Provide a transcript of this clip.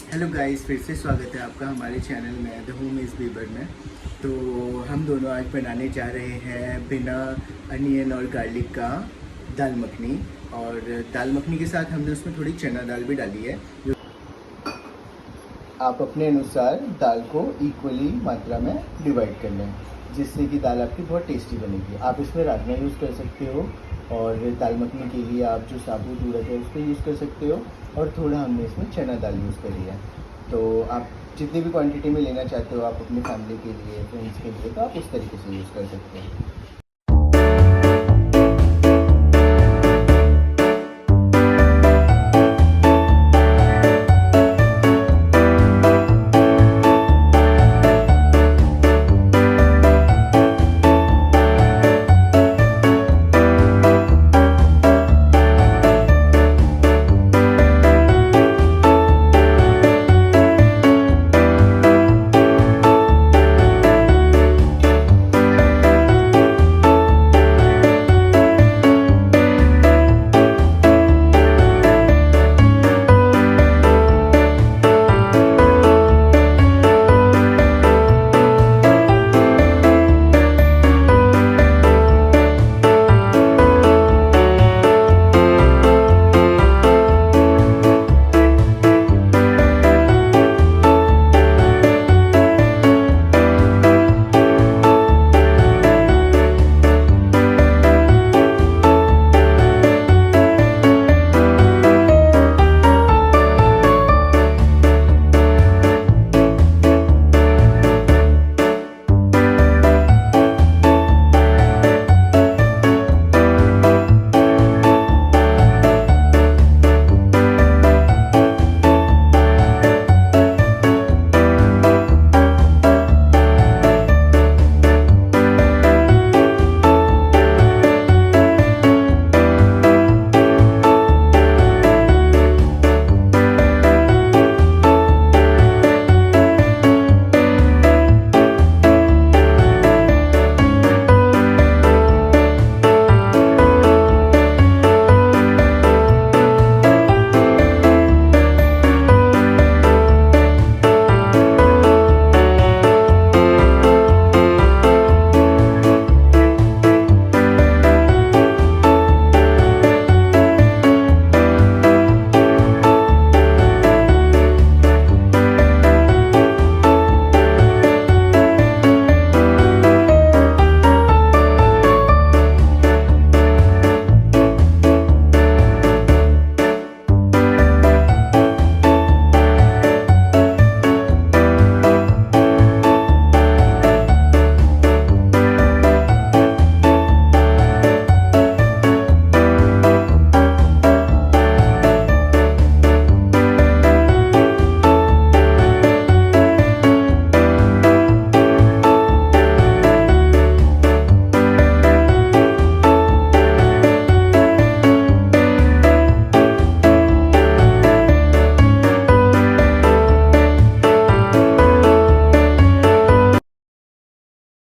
Hello guys, फिर से स्वागत है आपका हमारे चैनल में द होम इज़ बीबर में। तो हम दोनों आज बनाने जा रहे हैं बिना अनियन और गार्लिक का दाल मखनी। और दाल मखनी के साथ हमने उसमें थोड़ी चना दाल भी डाली है। जो आप अपने अनुसार दाल को इक्वली मात्रा में डिवाइड कर लें, जिससे कि दाल आपकी बहुत टेस्टी बनेगी। आप इसमें राजमा यूज़ कर सकते हो और दाल मखनी के लिए आप जो साबुत उड़द है उसको यूज़ कर सकते हो, और थोड़ा हमने इसमें चना दाल यूज़ करी है। तो आप जितनी भी क्वांटिटी में लेना चाहते हो आप अपनी फैमिली के लिए, फ्रेंड्स के लिए, तो आप उस तरीके से यूज़ कर सकते हो।